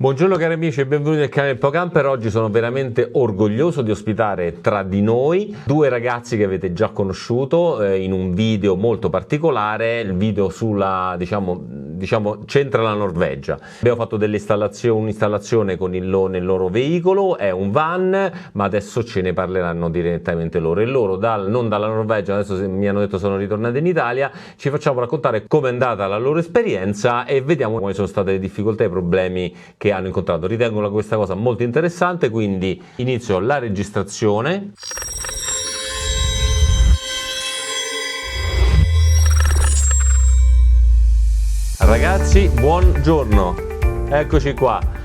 Buongiorno cari amici e benvenuti nel canale PoCamper. Oggi sono veramente orgoglioso di ospitare tra di noi due ragazzi che avete già conosciuto in un video molto particolare, il video sulla, diciamo c'entra la Norvegia. Abbiamo fatto un'installazione con nel loro veicolo, è un van, ma adesso ce ne parleranno direttamente loro. E loro, non dalla Norvegia, adesso mi hanno detto sono ritornati in Italia, ci facciamo raccontare com'è andata la loro esperienza e vediamo quali sono state le difficoltà e i problemi che hanno incontrato. Ritengo questa cosa molto interessante, quindi inizio la registrazione. Ragazzi, buongiorno, eccoci qua.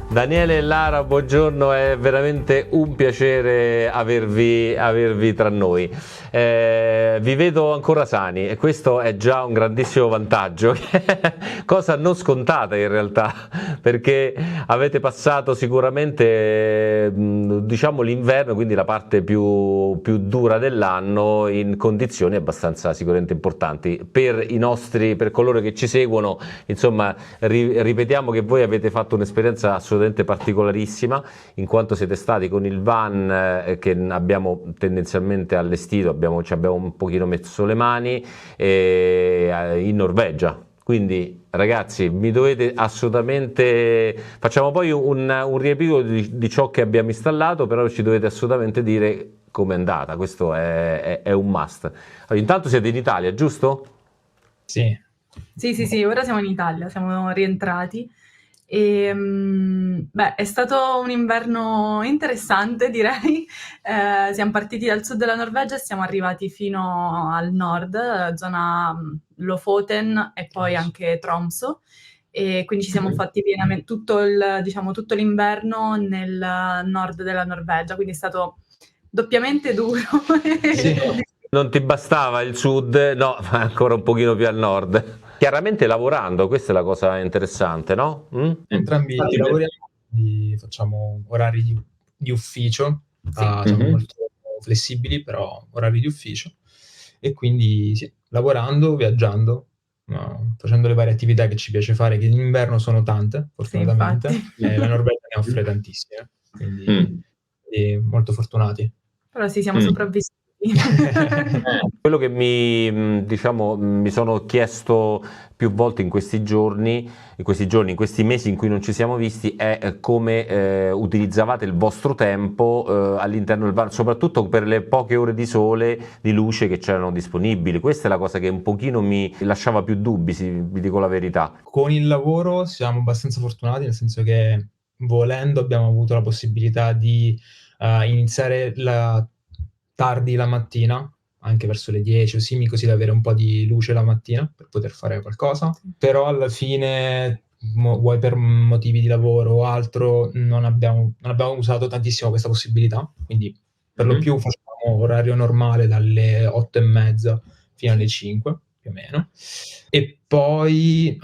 Daniele e Lara, buongiorno, è veramente un piacere avervi tra noi. Vi vedo ancora sani e questo è già un grandissimo vantaggio, cosa non scontata in realtà, perché avete passato sicuramente l'inverno, quindi la parte più dura dell'anno, in condizioni abbastanza sicuramente importanti. Per coloro che ci seguono, insomma, ripetiamo che voi avete fatto un'esperienza assolutamente particolarissima, in quanto siete stati con il van che abbiamo tendenzialmente allestito, ci abbiamo un pochino messo le mani in Norvegia. Quindi ragazzi, mi dovete assolutamente, facciamo poi un riepilogo di ciò che abbiamo installato, però ci dovete assolutamente dire com'è andata. Questo è un must. Allora, intanto siete in Italia, giusto? Sì, ora siamo in Italia, siamo rientrati e è stato un inverno interessante, direi. Siamo partiti dal sud della Norvegia e siamo arrivati fino al nord, zona Lofoten e poi anche Tromsø, e quindi ci siamo fatti pienamente tutto l'inverno nel nord della Norvegia, quindi è stato doppiamente duro. Sì. Non ti bastava il sud? No, ancora un pochino più al nord. Chiaramente lavorando, questa è la cosa interessante, no? Entrambi lavoriamo, facciamo orari di ufficio, siamo molto flessibili, però orari di ufficio, e quindi sì, lavorando, viaggiando, facendo le varie attività che ci piace fare, che in inverno sono tante, fortunatamente, e la Norvegia ne offre tantissime, quindi molto fortunati. Però sì, siamo sopravvissuti. Quello che mi sono chiesto più volte in questi mesi in cui non ci siamo visti, è come utilizzavate il vostro tempo all'interno del van, soprattutto per le poche ore di sole, di luce che c'erano disponibili. Questa è la cosa che un pochino mi lasciava più dubbi, vi dico la verità. Con il lavoro siamo abbastanza fortunati, nel senso che volendo abbiamo avuto la possibilità di iniziare tardi la mattina, anche verso le 10 o simili, così da avere un po' di luce la mattina per poter fare qualcosa. Però alla fine, vuoi per motivi di lavoro o altro, non abbiamo usato tantissimo questa possibilità, quindi per lo più facciamo orario normale dalle 8:30 fino alle 5 più o meno, e poi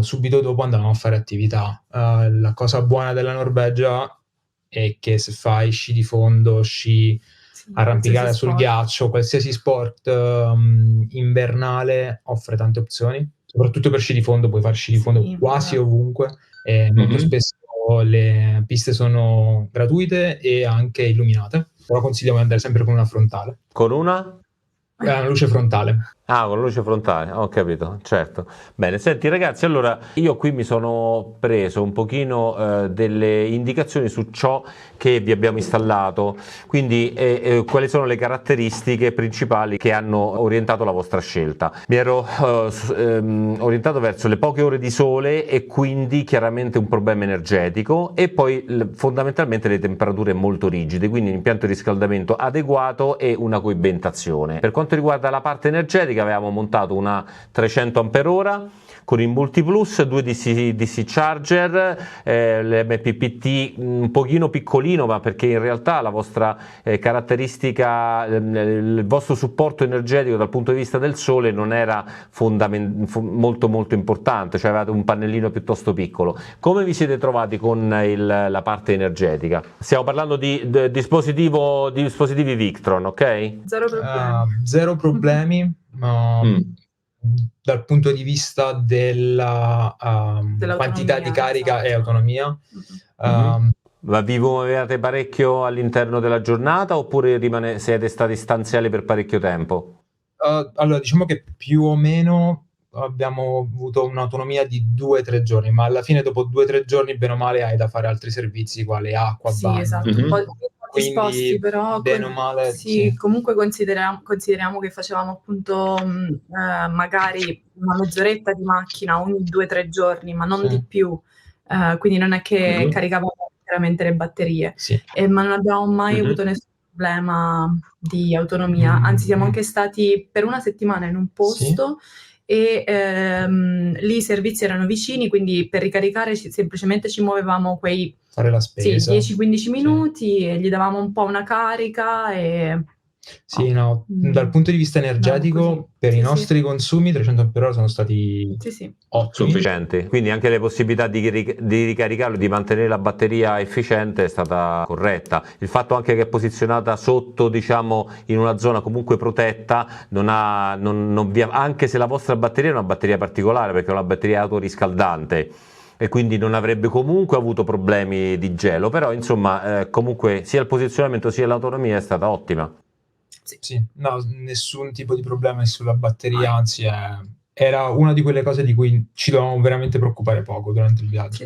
subito dopo andavamo a fare attività. La cosa buona della Norvegia è che se fai sci di fondo, arrampicata sul ghiaccio, qualsiasi sport invernale offre tante opzioni, soprattutto per sci di fondo. Puoi fare sci di fondo quasi ovunque, e molto spesso le piste sono gratuite e anche illuminate, però consigliamo di andare sempre con una frontale. Con una luce frontale. Ah, con la luce frontale, ho capito, certo. Bene, senti ragazzi, allora io qui mi sono preso un pochino delle indicazioni su ciò che vi abbiamo installato, quindi quali sono le caratteristiche principali che hanno orientato la vostra scelta. Mi ero orientato verso le poche ore di sole e quindi chiaramente un problema energetico, e poi fondamentalmente le temperature molto rigide, quindi un impianto di riscaldamento adeguato e una coibentazione. Per quanto riguarda la parte energetica, avevamo montato una 300 Ah con il Multiplus, 2 DC charger, l'MPPT un pochino piccolino, ma perché in realtà la vostra caratteristica, il vostro supporto energetico dal punto di vista del sole non era molto importante, cioè avevate un pannellino piuttosto piccolo. Come vi siete trovati con la parte energetica? Stiamo parlando di dispositivi Victron, ok? Zero problemi. Zero problemi. dal punto di vista della quantità di carica e autonomia. Ma vi muovevate parecchio all'interno della giornata oppure siete stati stanziali per parecchio tempo? Allora, diciamo che più o meno abbiamo avuto un'autonomia di 2-3 giorni, ma alla fine dopo 2-3 giorni, bene o male, hai da fare altri servizi quali acqua, bagno. Esatto, un po' disposti, però bene o male, comunque consideriamo che facevamo appunto magari una mezz'oretta di macchina ogni 2-3 giorni, ma non di più, quindi non è che caricavamo veramente le batterie, ma non abbiamo mai avuto nessun problema di autonomia, anzi siamo anche stati per una settimana in un posto e lì i servizi erano vicini, quindi per ricaricare semplicemente ci muovevamo quei fare la spesa. 10-15 minuti e gli davamo un po' una carica e... dal punto di vista energetico per i nostri consumi 300 mAh sono stati ottimi, sufficienti, quindi anche le possibilità di ricaricarlo, di mantenere la batteria efficiente è stata corretta. Il fatto anche che è posizionata sotto, diciamo, in una zona comunque protetta, anche se la vostra batteria è una batteria particolare perché è una batteria autoriscaldante e quindi non avrebbe comunque avuto problemi di gelo, però insomma comunque sia il posizionamento sia l'autonomia è stata ottima. No, nessun tipo di problema sulla batteria, anzi era una di quelle cose di cui ci dovevamo veramente preoccupare poco durante il viaggio.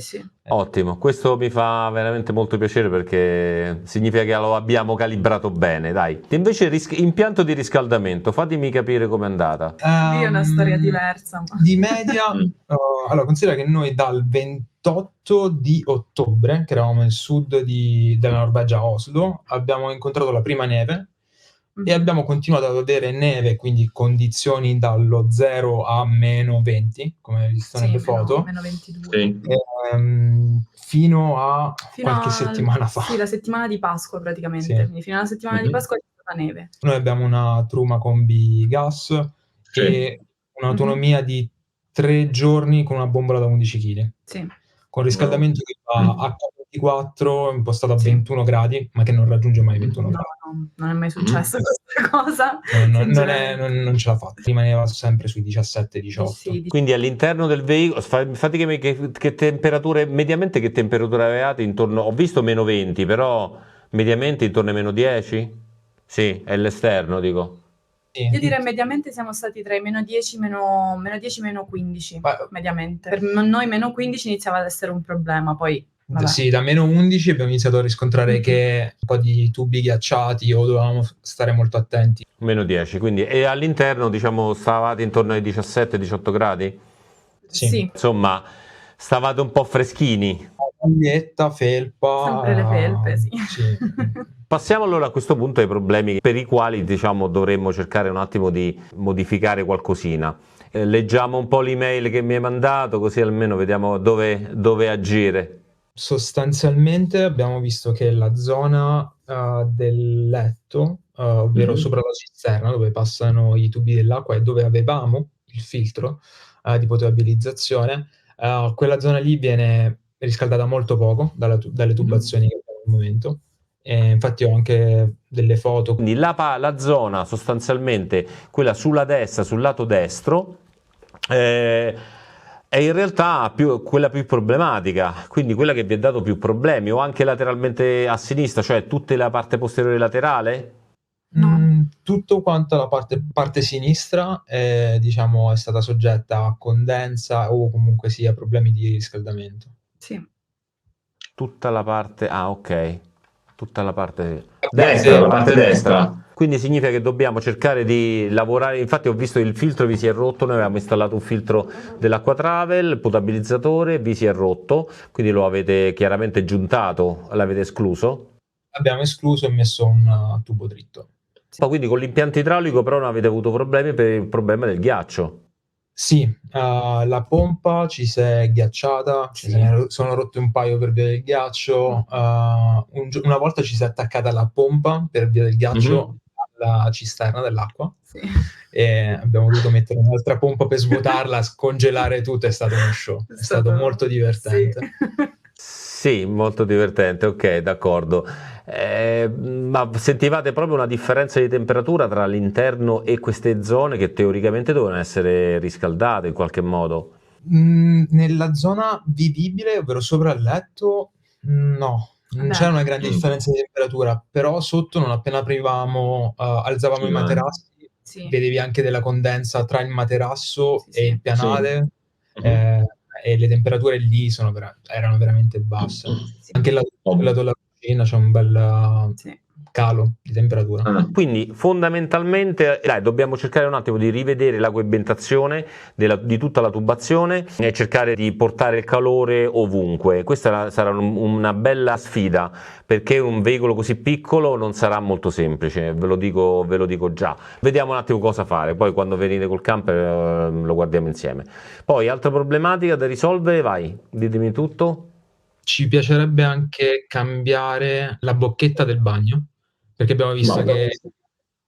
Ottimo, questo mi fa veramente molto piacere perché significa che lo abbiamo calibrato bene, dai. Invece impianto di riscaldamento, fatemi capire com'è andata. Lì è una storia diversa. Di media, allora considera che noi dal 28 di ottobre, che eravamo nel sud della Norvegia, a Oslo, abbiamo incontrato la prima neve e abbiamo continuato ad avere neve, quindi condizioni dallo 0 a meno 20, come hai visto nelle foto, meno 22. fino a qualche settimana fa. Sì, la settimana di Pasqua praticamente, quindi fino alla settimana di Pasqua c'è stata neve. Noi abbiamo una Truma Combi gas e un'autonomia di 3 giorni con una bombola da 11 kg. Con riscaldamento che va H24 impostato a 21 gradi, ma che non raggiunge mai 21 gradi. No, non è mai successa questa cosa. Non ce l'ha fatta, rimaneva sempre sui 17-18. Quindi all'interno del veicolo, infatti che temperature, mediamente che temperatura avevate intorno, ho visto meno 20, però mediamente intorno ai meno 10? Sì, è l'esterno, dico. Io direi mediamente siamo stati tra i meno 10 meno 15, mediamente. Per noi meno 15 iniziava ad essere un problema, poi... Sì, da meno 11 abbiamo iniziato a riscontrare che un po' di tubi ghiacciati o dovevamo stare molto attenti. Meno 10, quindi, e all'interno, diciamo, stavate intorno ai 17-18 gradi? Sì. Insomma, stavate un po' freschini. Maglietta, felpa. Sempre le felpe, sì. Passiamo allora a questo punto ai problemi per i quali, diciamo, dovremmo cercare un attimo di modificare qualcosina. Leggiamo un po' l'email che mi hai mandato, così almeno vediamo dove agire. Sostanzialmente abbiamo visto che la zona del letto, ovvero sopra la cisterna dove passano i tubi dell'acqua e dove avevamo il filtro di potabilizzazione, quella zona lì viene riscaldata molto poco dalle tubazioni che abbiamo al momento. E infatti ho anche delle foto. Quindi la zona sostanzialmente, quella sulla destra, sul lato destro, è in realtà quella più problematica, quindi quella che vi ha dato più problemi, o anche lateralmente a sinistra, cioè tutta la parte posteriore laterale? Tutto quanto la parte sinistra diciamo, è stata soggetta a condensa o comunque sia problemi di riscaldamento. Sì. Tutta la parte... ok. Tutta la parte destra, la parte destra. Quindi significa che dobbiamo cercare di lavorare. Infatti ho visto il filtro vi si è rotto, noi avevamo installato un filtro dell'Aqua Travel, potabilizzatore, vi si è rotto, quindi lo avete chiaramente giuntato, l'avete escluso? Abbiamo escluso e messo un tubo dritto. Quindi con l'impianto idraulico però non avete avuto problemi per il problema del ghiaccio? Sì, la pompa ci si è ghiacciata, sono rotte un paio per via del ghiaccio, una volta ci si è attaccata la pompa per via del ghiaccio alla cisterna dell'acqua e abbiamo dovuto mettere un'altra pompa per svuotarla, scongelare tutto, è stato uno show, è stato molto divertente. Sì, molto divertente, ok, d'accordo. Ma sentivate proprio una differenza di temperatura tra l'interno e queste zone che teoricamente dovevano essere riscaldate in qualche modo? Nella zona vivibile, ovvero sopra il letto, no, non Beh, c'era una grande differenza di temperatura, però sotto non appena aprivamo, alzavamo i materassi, sì, vedevi anche della condensa tra il materasso sì, e il sì. pianale, ehm, e le temperature lì erano veramente basse. Sì, Anche lato della cucina c'è un bel sì. calo di temperatura. Quindi fondamentalmente dobbiamo cercare un attimo di rivedere la coibentazione di tutta la tubazione e cercare di portare il calore ovunque. Questa sarà una bella sfida, perché un veicolo così piccolo non sarà molto semplice, ve lo dico già. Vediamo un attimo cosa fare, poi quando venite col camper lo guardiamo insieme. Poi altra problematica da risolvere, vai, ditemi tutto. Ci piacerebbe anche cambiare la bocchetta del bagno, perché abbiamo visto che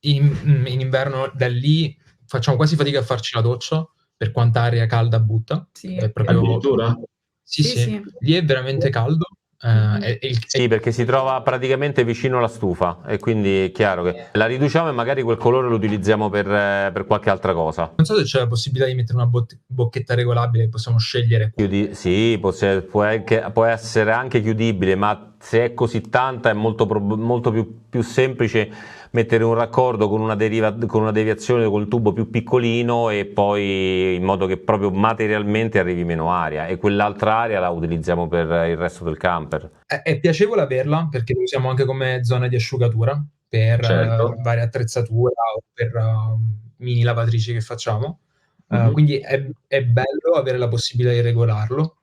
in inverno da lì facciamo quasi fatica a farci la doccia per quanta aria calda butta. Sì, È proprio Addirittura? sì, sì, sì, sì. lì è veramente caldo. Sì, perché si trova praticamente vicino alla stufa e quindi è chiaro che la riduciamo e magari quel colore lo utilizziamo per qualche altra cosa. Non so se c'è la possibilità di mettere una bocchetta regolabile che possiamo scegliere. Sì, può essere anche chiudibile, ma se è così tanta è molto più semplice mettere un raccordo con una deviazione col tubo più piccolino, e poi in modo che proprio materialmente arrivi meno aria, e quell'altra aria la utilizziamo per il resto del camper. È piacevole averla perché lo usiamo anche come zona di asciugatura per Certo. varie attrezzature o per mini lavatrici che facciamo. Mhm. Quindi è bello avere la possibilità di regolarlo,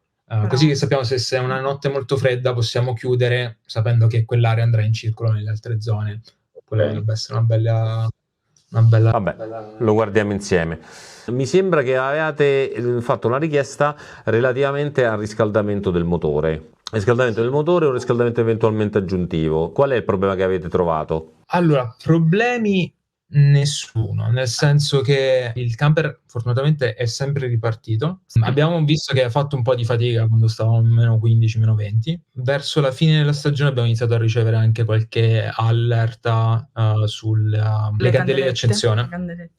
così Però che sappiamo se è una notte molto fredda possiamo chiudere sapendo che quell'aria andrà in circolo nelle altre zone. Quello potrebbe essere una bella. Vabbè, lo guardiamo insieme. Mi sembra che avevate fatto una richiesta relativamente al riscaldamento del motore. Riscaldamento del motore o riscaldamento eventualmente aggiuntivo? Qual è il problema che avete trovato? Allora, problemi nessuno, nel senso che il camper fortunatamente è sempre ripartito. Abbiamo visto che ha fatto un po' di fatica quando stavamo a -15, -20. Verso la fine della stagione abbiamo iniziato a ricevere anche qualche allerta sulle candele di accensione.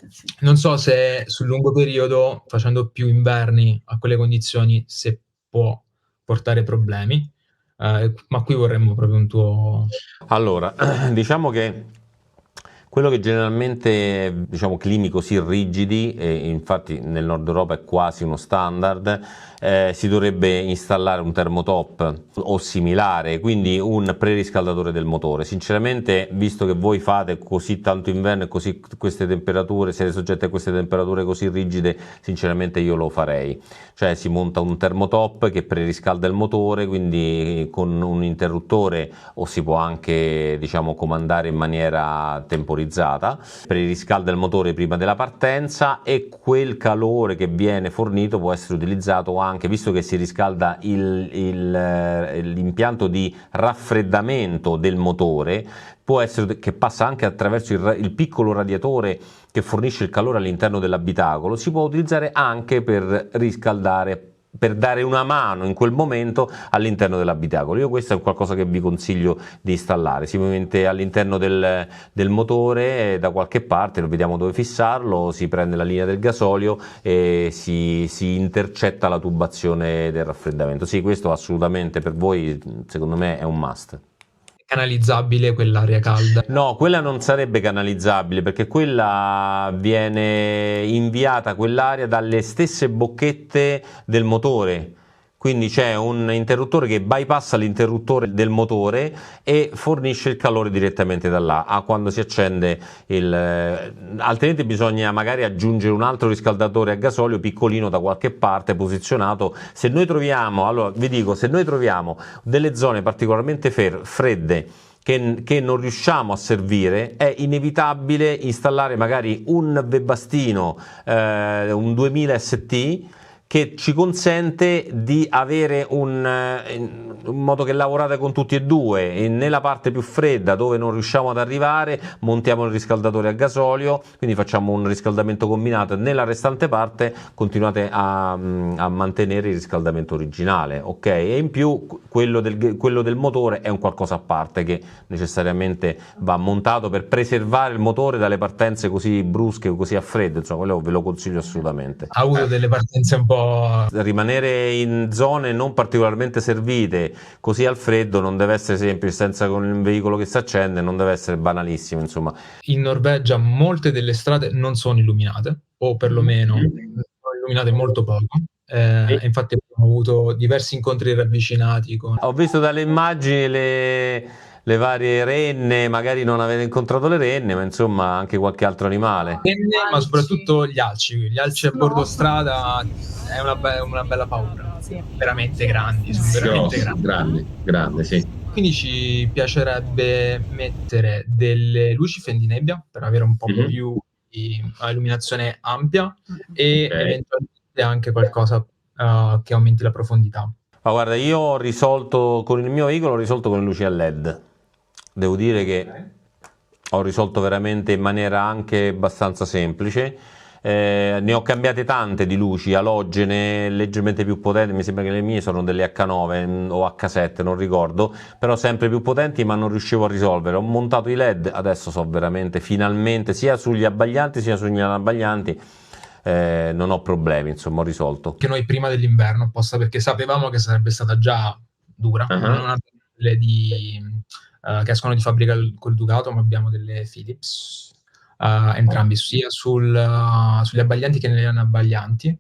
Sì. Non so se sul lungo periodo, facendo più inverni a quelle condizioni, se può portare problemi, ma qui vorremmo proprio un tuo. Allora, diciamo che quello che generalmente, diciamo, climi così rigidi, e infatti nel nord Europa è quasi uno standard, si dovrebbe installare un thermotop o similare, quindi un preriscaldatore del motore. Sinceramente, visto che voi fate così tanto inverno e così queste temperature, siete soggetti a queste temperature così rigide, sinceramente io lo farei. Cioè si monta un thermotop che preriscalda il motore, quindi con un interruttore, o si può anche, diciamo, comandare in maniera temporizzata, preriscalda il motore prima della partenza, e quel calore che viene fornito può essere utilizzato anche, visto che si riscalda l'impianto di raffreddamento del motore, può essere che passa anche attraverso il piccolo radiatore che fornisce il calore all'interno dell'abitacolo, si può utilizzare anche per riscaldare, per dare una mano in quel momento all'interno dell'abitacolo. Io questo è qualcosa che vi consiglio di installare, si mette all'interno del motore da qualche parte, non vediamo dove fissarlo, si prende la linea del gasolio e si intercetta la tubazione del raffreddamento. Sì, questo assolutamente per voi, secondo me, è un must. Canalizzabile quell'aria calda. No, quella non sarebbe canalizzabile, perché quella viene inviata, quell'aria, dalle stesse bocchette del motore. Quindi c'è un interruttore che bypassa l'interruttore del motore e fornisce il calore direttamente da là a quando si accende altrimenti bisogna magari aggiungere un altro riscaldatore a gasolio piccolino da qualche parte posizionato. Se noi troviamo, allora vi dico, se noi troviamo delle zone particolarmente fredde che non riusciamo a servire, è inevitabile installare magari un Webbastino, un 2000 ST, che ci consente di avere un modo che lavorate con tutti e due, e nella parte più fredda dove non riusciamo ad arrivare montiamo il riscaldatore a gasolio, quindi facciamo un riscaldamento combinato, e nella restante parte continuate a mantenere il riscaldamento originale, ok? E in più quello del motore è un qualcosa a parte che necessariamente va montato per preservare il motore dalle partenze così brusche, così a freddo, insomma quello ve lo consiglio assolutamente. Ha avuto delle partenze un po'... Rimanere in zone non particolarmente servite così al freddo non deve essere semplice, senza con il veicolo che si accende, non deve essere banalissimo, insomma. In Norvegia molte delle strade non sono illuminate, o perlomeno sono illuminate molto poco. Infatti abbiamo avuto diversi incontri ravvicinati con... Ho visto dalle immagini le varie renne, magari non avete incontrato le renne, ma insomma anche qualche altro animale. Renne, ma soprattutto gli alci a bordo strada è una bella paura. Sì. Veramente grandi, sono veramente grandi, sì. Quindi ci piacerebbe mettere delle luci fendinebbia per avere un po' più di illuminazione ampia e eventualmente anche qualcosa che aumenti la profondità. Ma guarda, io ho risolto con il mio veicolo, ho risolto con le luci a LED. Devo dire che ho risolto veramente in maniera anche abbastanza semplice. Ne ho cambiate tante di luci alogene leggermente più potenti, mi sembra che le mie sono delle H9 o H7, non ricordo, però sempre più potenti, ma non riuscivo a risolvere. Ho montato i LED, adesso so veramente finalmente sia sugli abbaglianti sia sugli anabbaglianti, non ho problemi, insomma ho risolto. Che noi prima dell'inverno, apposta perché sapevamo che sarebbe stata già dura, non abbiamo delle che escono di fabbrica col Ducato, ma abbiamo delle Philips. Entrambi sia sugli abbaglianti che negli anabbaglianti,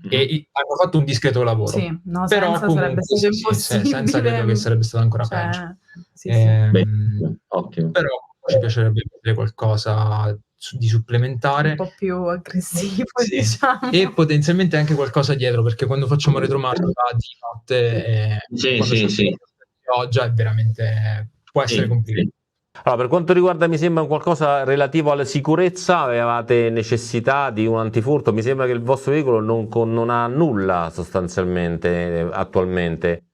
e hanno fatto un discreto lavoro. Sì, no, però senza sarebbe stato impossibile. Senza credo che sarebbe stato ancora peggio. Sì. Ottimo. Però ci piacerebbe vedere qualcosa di supplementare, un po' più aggressivo, sì, diciamo. e potenzialmente anche qualcosa dietro, perché quando facciamo retromarcia di notte pioggia è veramente può essere complicato. Allora, per quanto riguarda, mi sembra qualcosa relativo alla sicurezza, avevate necessità di un antifurto? Mi sembra che il vostro veicolo non ha nulla sostanzialmente attualmente.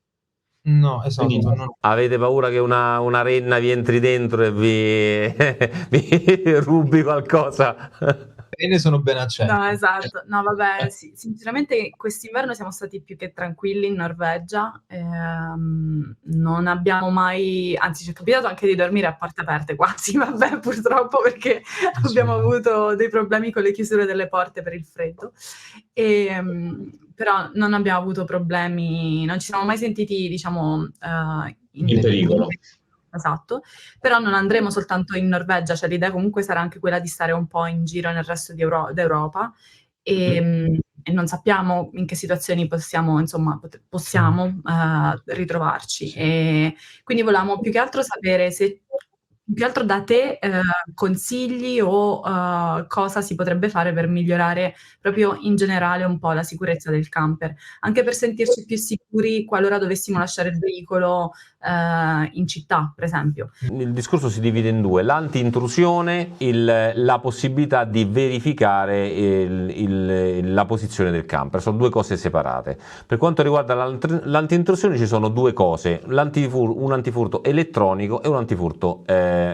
No, esatto. Non... Avete paura che una renna vi entri dentro e vi rubi qualcosa? Ne sono ben accette. No, esatto. No, vabbè, sì. Sinceramente quest'inverno siamo stati più che tranquilli in Norvegia. Non abbiamo mai, anzi ci è capitato anche di dormire a porte aperte quasi, vabbè, purtroppo, perché abbiamo avuto dei problemi con le chiusure delle porte per il freddo. Però non abbiamo avuto problemi, non ci siamo mai sentiti, diciamo, in pericolo. Esatto, però non andremo soltanto in Norvegia, cioè l'idea comunque sarà anche quella di stare un po' in giro nel resto d'Europa, e non sappiamo in che situazioni possiamo ritrovarci. E quindi volevamo più che altro sapere se più che altro da te consigli o cosa si potrebbe fare per migliorare proprio in generale un po' la sicurezza del camper, anche per sentirci più sicuri qualora dovessimo lasciare il veicolo in città, per esempio. Il discorso si divide in due: l'anti-intrusione, la possibilità di verificare la posizione del camper. Sono due cose separate. Per quanto riguarda l'anti-intrusione ci sono due cose: un antifurto elettronico e un antifurto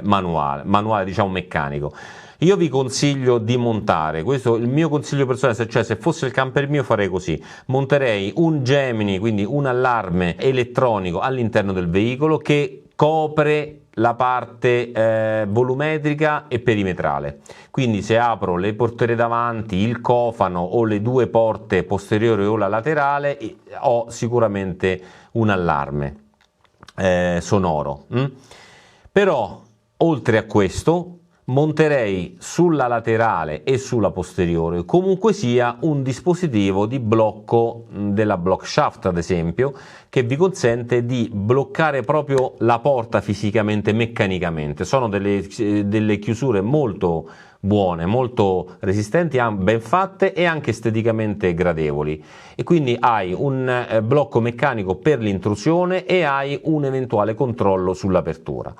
manuale, diciamo meccanico. Io vi consiglio di montare, questo è il mio consiglio personale, cioè se fosse il camper mio farei così: monterei un Gemini, quindi un allarme elettronico all'interno del veicolo che copre la parte volumetrica e perimetrale. Quindi se apro le portiere davanti, il cofano o le due porte posteriori o la laterale, ho sicuramente un allarme sonoro. Però oltre a questo monterei sulla laterale e sulla posteriore comunque sia un dispositivo di blocco della block shaft, ad esempio, che vi consente di bloccare proprio la porta fisicamente, meccanicamente. Sono delle chiusure molto buone, molto resistenti, ben fatte e anche esteticamente gradevoli, e quindi hai un blocco meccanico per l'intrusione e hai un eventuale controllo sull'apertura.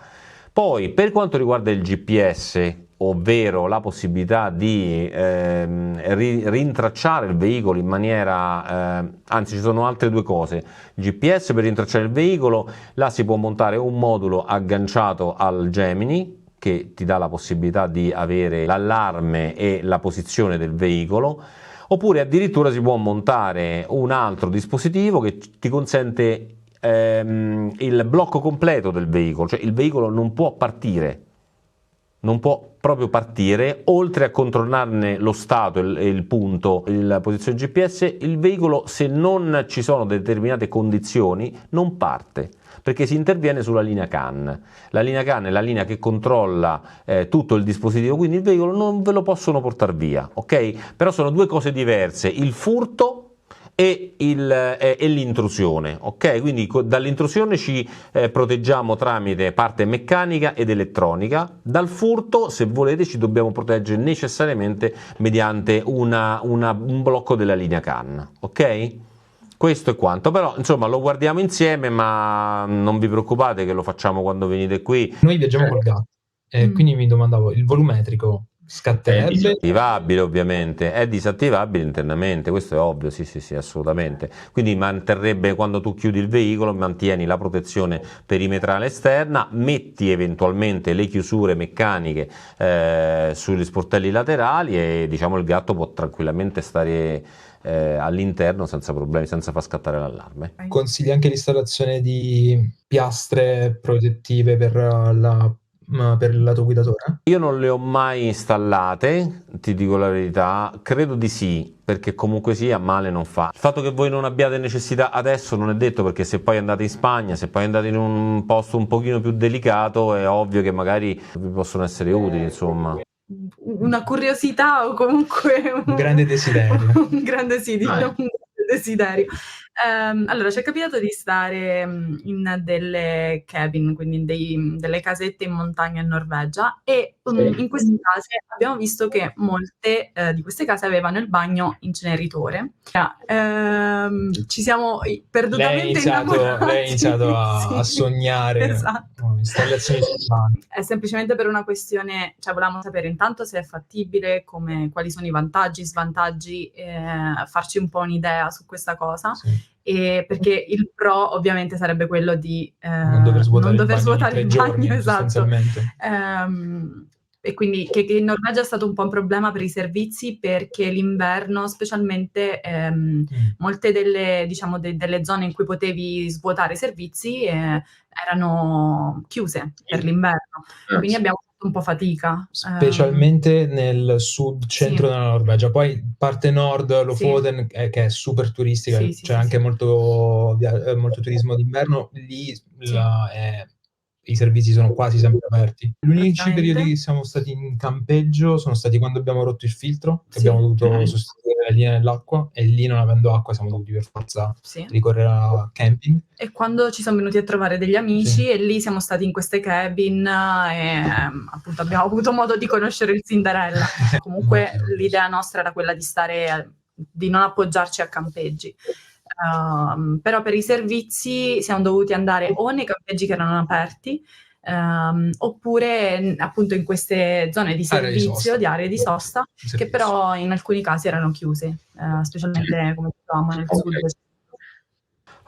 Poi per quanto riguarda il GPS, ovvero la possibilità di rintracciare il veicolo in maniera, anzi ci sono altre due cose, GPS per rintracciare il veicolo, là si può montare un modulo agganciato al Gemini che ti dà la possibilità di avere l'allarme e la posizione del veicolo, oppure addirittura si può montare un altro dispositivo che ti consente il blocco completo del veicolo, cioè il veicolo non può partire, non può proprio partire, oltre a controllarne lo stato e il punto, la posizione GPS, il veicolo, se non ci sono determinate condizioni, non parte, perché si interviene sulla linea CAN. La linea CAN è la linea che controlla tutto il dispositivo, quindi il veicolo non ve lo possono portare via, ok? Però sono due cose diverse, il furto e l'intrusione, ok? Quindi dall'intrusione ci proteggiamo tramite parte meccanica ed elettronica, dal furto, se volete, ci dobbiamo proteggere necessariamente mediante un blocco della linea CAN, ok? Questo è quanto, però insomma lo guardiamo insieme, ma non vi preoccupate che lo facciamo quando venite qui. Noi viaggiamo col gatto, quindi mi domandavo, il volumetrico scatterebbe? È disattivabile, ovviamente, è disattivabile internamente, questo è ovvio, sì, assolutamente. Quindi manterrebbe, quando tu chiudi il veicolo, mantieni la protezione perimetrale esterna, metti eventualmente le chiusure meccaniche sugli sportelli laterali e diciamo il gatto può tranquillamente stare all'interno senza problemi, senza far scattare l'allarme. Consigli anche l'installazione di piastre protettive per il lato guidatore? Io non le ho mai installate, ti dico la verità, credo di sì, perché comunque sia male non fa. Il fatto che voi non abbiate necessità adesso non è detto, perché se poi andate in Spagna, se poi andate in un posto un pochino più delicato, è ovvio che magari vi possono essere utili, insomma. Una curiosità o comunque un grande desiderio. un grande desiderio. Allora, ci è capitato di stare in delle cabin, quindi delle casette in montagna in Norvegia, e in queste case abbiamo visto che molte di queste case avevano il bagno inceneritore. Ci siamo perdutamente innamorati. Lei ha iniziato a sognare. Esatto. Installazioni. È semplicemente per una questione, cioè volevamo sapere intanto se è fattibile, quali sono i vantaggi, svantaggi, farci un po' un'idea su questa cosa. Sì. E perché il pro ovviamente sarebbe quello di non dover svuotare il bagno, giorni, esatto. Sostanzialmente. E quindi che in Norvegia è stato un po' un problema per i servizi, perché l'inverno specialmente molte delle, diciamo, delle zone in cui potevi svuotare i servizi erano chiuse per l'inverno, quindi abbiamo fatto un po' fatica. Specialmente nel sud-centro della Norvegia. Poi parte nord, Lofoten, che è super turistica, c'è anche molto turismo d'inverno, lì i servizi sono quasi sempre aperti. Gli unici periodi che siamo stati in campeggio sono stati quando abbiamo rotto il filtro, che abbiamo dovuto sostituire la linea dell'acqua, e lì, non avendo acqua, siamo dovuti per forza ricorrere a camping. E quando ci sono venuti a trovare degli amici, e lì siamo stati in queste cabin e appunto abbiamo avuto modo di conoscere il Cinderella. Comunque l'idea nostra era quella di non appoggiarci a campeggi. Però per i servizi siamo dovuti andare o nei campeggi che erano aperti, oppure appunto in queste zone di servizio, di aree di sosta, che però in alcuni casi erano chiuse, specialmente come dicevamo nel sud.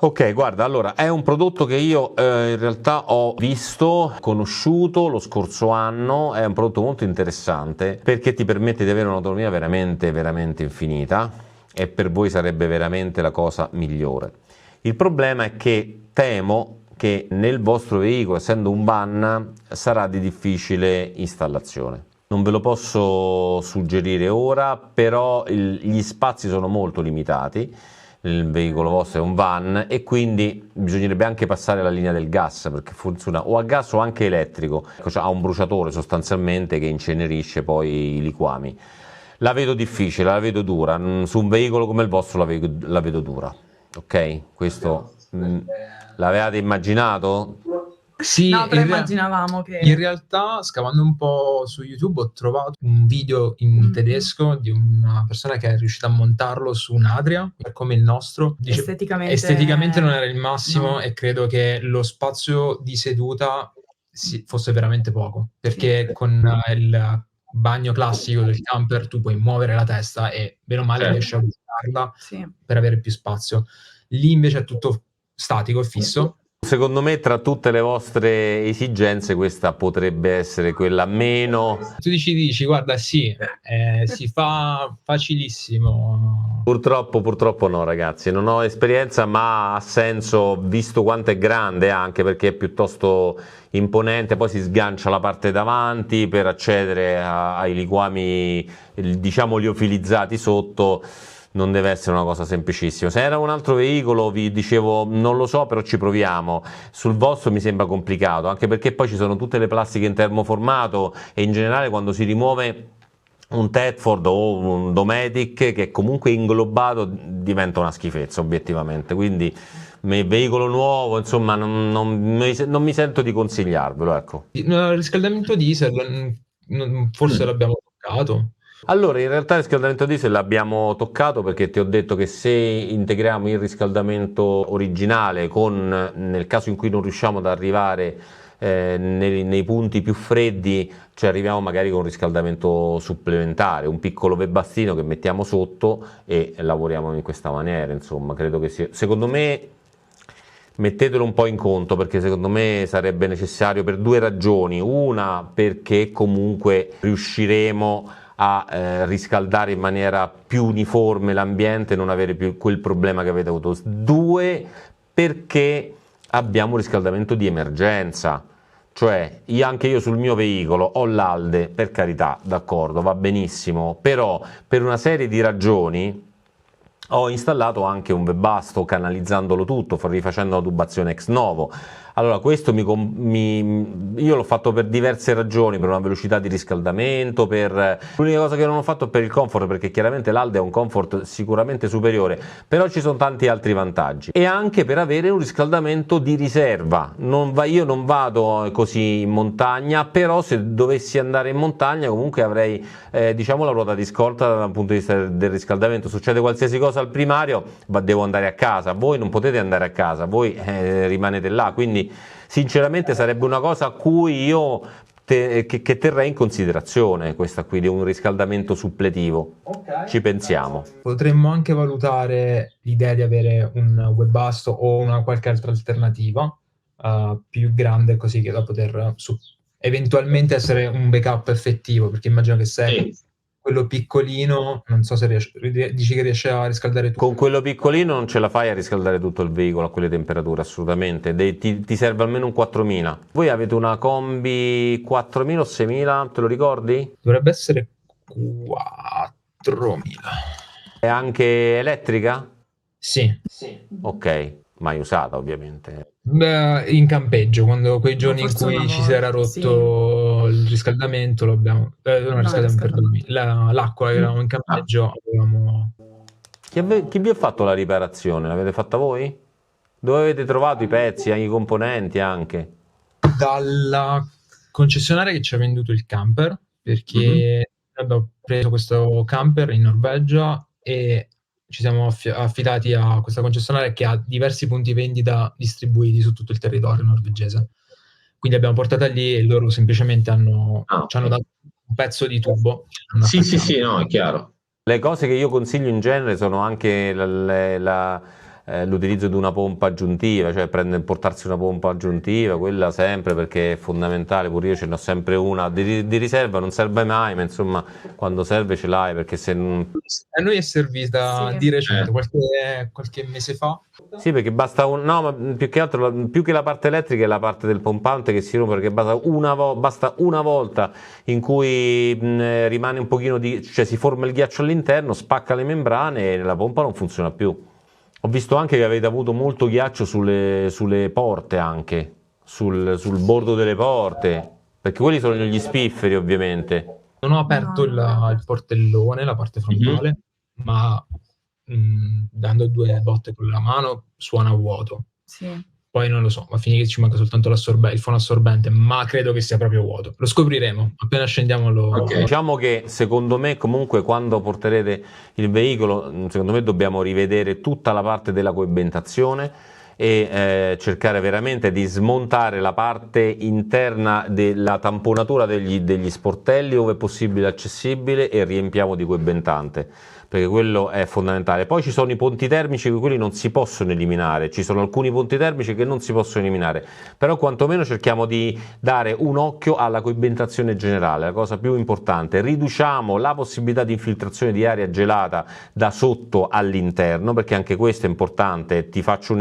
Ok, guarda, allora è un prodotto che io in realtà ho visto, conosciuto lo scorso anno, è un prodotto molto interessante perché ti permette di avere un'autonomia veramente, veramente infinita, e per voi sarebbe veramente la cosa migliore. Il problema è che temo che nel vostro veicolo, essendo un van, sarà di difficile installazione. Non ve lo posso suggerire ora, però gli spazi sono molto limitati. Il veicolo vostro è un van e quindi bisognerebbe anche passare la linea del gas, perché funziona o a gas o anche elettrico, cioè ha un bruciatore sostanzialmente che incenerisce poi i liquami. La vedo difficile, la vedo dura, su un veicolo come il vostro la vedo dura, ok? Questo l'avevate immaginato? Sì, no, però immaginavamo che... In realtà, scavando un po' su YouTube, ho trovato un video in tedesco di una persona che è riuscita a montarlo su un Adria, come il nostro. Dice, esteticamente non era il massimo, e credo che lo spazio di seduta fosse veramente poco, perché con bagno classico del camper tu puoi muovere la testa e bene o male riesci a usarla per avere più spazio. Lì invece è tutto statico e fisso. Secondo me, tra tutte le vostre esigenze, questa potrebbe essere quella meno... Tu dici, guarda, sì, si fa facilissimo. Purtroppo no, ragazzi, non ho esperienza, ma ha senso, visto quanto è grande, anche perché è piuttosto imponente, poi si sgancia la parte davanti per accedere ai liquami, diciamo, liofilizzati sotto. Non deve essere una cosa semplicissima. Se era un altro veicolo vi dicevo non lo so, però ci proviamo. Sul vostro mi sembra complicato, anche perché poi ci sono tutte le plastiche in termoformato e in generale quando si rimuove un Thetford o un Dometic che è comunque inglobato diventa una schifezza obiettivamente, quindi veicolo nuovo insomma non mi sento di consigliarvelo, ecco. Il riscaldamento diesel forse l'abbiamo toccato. Allora, in realtà il riscaldamento diesel l'abbiamo toccato perché ti ho detto che se integriamo il riscaldamento originale nel caso in cui non riusciamo ad arrivare nei punti più freddi, cioè arriviamo magari con un riscaldamento supplementare, un piccolo webbastino che mettiamo sotto e lavoriamo in questa maniera, insomma, credo che sia, secondo me, mettetelo un po' in conto perché secondo me sarebbe necessario per due ragioni. Una, perché comunque riusciremo a riscaldare in maniera più uniforme l'ambiente e non avere più quel problema che avete avuto. Due, perché abbiamo un riscaldamento di emergenza, cioè anche io sul mio veicolo ho l'Alde, per carità, d'accordo, va benissimo, però per una serie di ragioni ho installato anche un Webasto canalizzandolo tutto, rifacendo la tubazione ex novo. Allora questo io l'ho fatto per diverse ragioni, per una velocità di riscaldamento, l'unica cosa che non ho fatto è per il comfort, perché chiaramente l'Alde ha un comfort sicuramente superiore, però ci sono tanti altri vantaggi, e anche per avere un riscaldamento di riserva. Io non vado così in montagna, però se dovessi andare in montagna comunque avrei diciamo la ruota di scorta dal punto di vista del riscaldamento. Succede qualsiasi cosa al primario, devo andare a casa, voi non potete andare a casa, voi rimanete là, quindi sinceramente sarebbe una cosa a cui io che terrei in considerazione, questa qui di un riscaldamento suppletivo. Ci pensiamo. Potremmo anche valutare l'idea di avere un Webasto o una qualche altra alternativa più grande, così che da poter eventualmente essere un backup effettivo, perché immagino che se quello piccolino, non so se dici che riesce a riscaldare tutto. Con quello piccolino non ce la fai a riscaldare tutto il veicolo a quelle temperature, assolutamente. Ti serve almeno un 4000. Voi avete una combi 4000 o 6000, te lo ricordi? Dovrebbe essere 4000. È anche elettrica? Sì. Ok, mai usata ovviamente. Beh, in campeggio, quando quei giorni in cui ci si era rotto il riscaldamento, non il riscaldamento, perdonami, l'acqua, eravamo in campeggio, avevamo... Chi vi ha fatto la riparazione? L'avete fatta voi? Dove avete trovato i pezzi, i componenti anche? Dalla concessionaria che ci ha venduto il camper, perché abbiamo preso questo camper in Norvegia e ci siamo affidati a questa concessionaria che ha diversi punti vendita distribuiti su tutto il territorio norvegese. Quindi abbiamo portata lì e loro semplicemente ci hanno dato un pezzo di tubo. Sì, no, è chiaro. Le cose che io consiglio in genere sono anche l'utilizzo di una pompa aggiuntiva, cioè portarsi una pompa aggiuntiva, quella sempre, perché è fondamentale. Pure io ce n'ho sempre una di riserva, non serve mai, ma insomma quando serve ce l'hai, perché se non... A noi è servita di recente, qualche mese fa. Sì, perché basta no, ma più che altro, più che la parte elettrica è la parte del pompante che si rompe, perché basta una volta in cui rimane un pochino cioè si forma il ghiaccio all'interno, spacca le membrane e la pompa non funziona più. Ho visto anche che avete avuto molto ghiaccio sulle porte, anche sul bordo delle porte, perché quelli sono gli spifferi ovviamente. Non ho aperto il portellone, la parte frontale, ma dando 2 botte con la mano suona vuoto. Sì. Poi non lo so, ma finché ci manca soltanto il fono assorbente, ma credo che sia proprio vuoto. Lo scopriremo appena scendiamo. Okay. Diciamo che secondo me comunque quando porterete il veicolo, secondo me dobbiamo rivedere tutta la parte della coibentazione e cercare veramente di smontare la parte interna della tamponatura degli sportelli ove è possibile accessibile e riempiamo di coibentante, perché quello è fondamentale. Poi ci sono i ponti termici, che quelli non si possono eliminare, ci sono alcuni ponti termici che non si possono eliminare, però quantomeno cerchiamo di dare un occhio alla coibentazione generale, la cosa più importante. Riduciamo la possibilità di infiltrazione di aria gelata da sotto all'interno, perché anche questo è importante. Vi faccio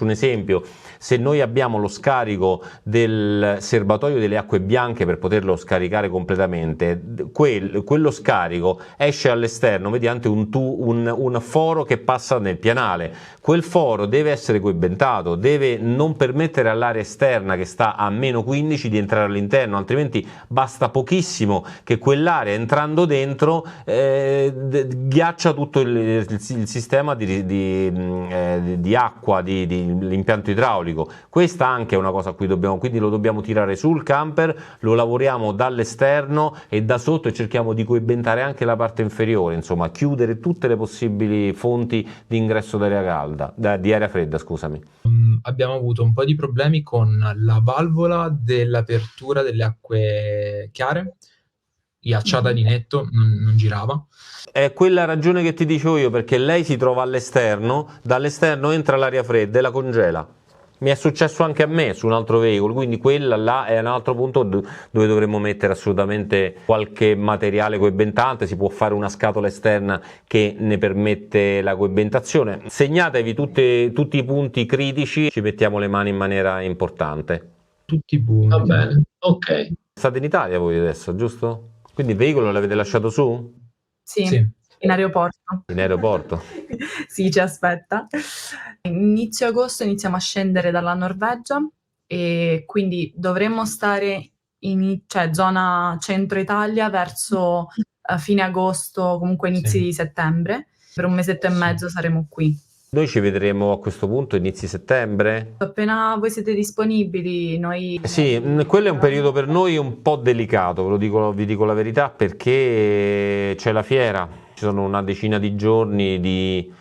un esempio: se noi abbiamo lo scarico del serbatoio delle acque bianche per poterlo scaricare completamente, quello scarico esce all'esterno mediante un foro che passa nel pianale. Quel foro deve essere coibentato, deve non permettere all'aria esterna che sta a meno 15 di entrare all'interno, altrimenti basta pochissimo che quell'aria entrando dentro ghiaccia tutto il sistema di acqua, di l'impianto idraulico. Questa anche è una cosa a cui quindi lo dobbiamo tirare sul camper, lo lavoriamo dall'esterno e da sotto e cerchiamo di coibentare anche la parte inferiore, insomma chiudere tutte le possibili fonti di ingresso d'aria calda, di aria fredda, scusami. Abbiamo avuto un po' di problemi con la valvola dell'apertura delle acque chiare, ghiacciata di netto, non girava. È quella ragione che ti dicevo io, perché lei si trova all'esterno, dall'esterno entra l'aria fredda e la congela. Mi è successo anche a me su un altro veicolo, quindi quella là è un altro punto dove dovremmo mettere assolutamente qualche materiale coibentante. Si può fare una scatola esterna che ne permette la coibentazione. Segnatevi tutti i punti critici, ci mettiamo le mani in maniera importante. Tutti i punti. Va bene, ok. State in Italia voi adesso, giusto? Quindi il veicolo l'avete lasciato su? Sì. In aeroporto. In aeroporto? Sì, ci aspetta. Inizio agosto iniziamo a scendere dalla Norvegia e quindi dovremmo stare cioè zona centro Italia verso fine agosto, comunque inizi di settembre. Per un mesetto e mezzo saremo qui. Noi ci vedremo a questo punto inizi settembre? Appena voi siete disponibili, noi... Sì, quello è un periodo per noi un po' delicato, vi dico la verità, perché c'è la fiera, ci sono una decina di giorni di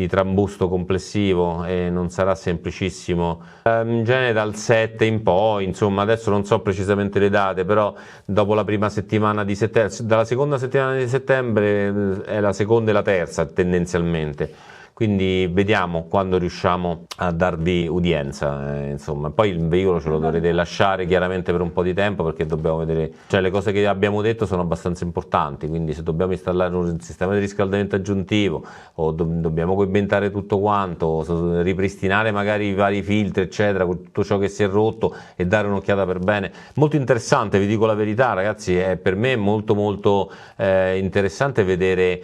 trambusto complessivo e non sarà semplicissimo. In genere dal 7 in poi, insomma, adesso non so precisamente le date, però dopo la prima settimana di settembre, dalla seconda settimana di settembre è la seconda e la terza tendenzialmente. Quindi vediamo quando riusciamo a darvi udienza, insomma. Poi il veicolo ce lo dovrete lasciare chiaramente per un po' di tempo, perché dobbiamo vedere, cioè le cose che abbiamo detto sono abbastanza importanti, quindi se dobbiamo installare un sistema di riscaldamento aggiuntivo o dobbiamo coibentare tutto quanto, ripristinare magari i vari filtri eccetera, con tutto ciò che si è rotto e dare un'occhiata per bene. Molto interessante, vi dico la verità ragazzi, è per me molto molto interessante vedere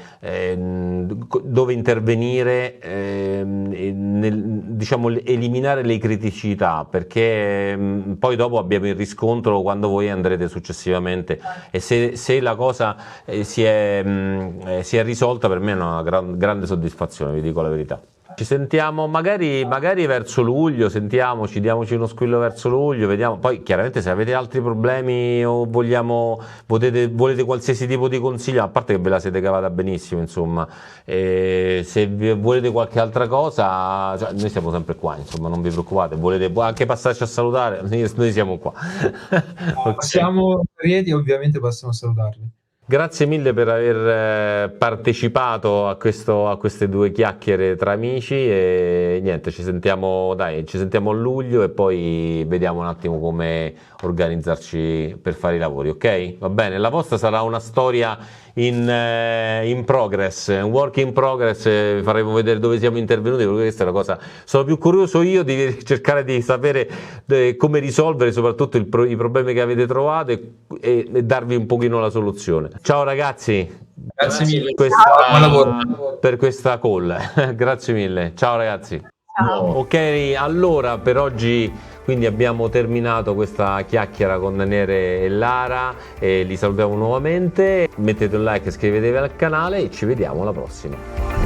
dove intervenire, diciamo eliminare le criticità, perché poi dopo abbiamo il riscontro quando voi andrete successivamente, e se la cosa si è risolta, per me è una grande soddisfazione, vi dico la verità. Ci sentiamo magari verso luglio, diamoci uno squillo verso luglio, vediamo. Poi chiaramente se avete altri problemi o volete qualsiasi tipo di consiglio, a parte che ve la siete cavata benissimo, insomma, se volete qualche altra cosa, cioè, noi siamo sempre qua, insomma, non vi preoccupate, volete anche passarci a salutare, noi siamo qua. Okay. Siamo lieti, ovviamente passiamo a salutarvi. Grazie mille per aver partecipato a queste due chiacchiere tra amici, e niente, ci sentiamo a luglio e poi vediamo un attimo come organizzarci per fare i lavori, ok? Va bene, la vostra sarà una storia in progress, un work in progress, faremo vedere dove siamo intervenuti, perché questa è una cosa, sono più curioso io di cercare di sapere come risolvere soprattutto i problemi che avete trovato e darvi un pochino la soluzione. Ciao ragazzi, Grazie mille, buon lavoro per questa call. Grazie mille, ciao ragazzi. Ciao. Ok, allora per oggi quindi abbiamo terminato questa chiacchiera con Daniele e Lara e li salutiamo nuovamente. Mettete un like, iscrivetevi al canale e ci vediamo alla prossima.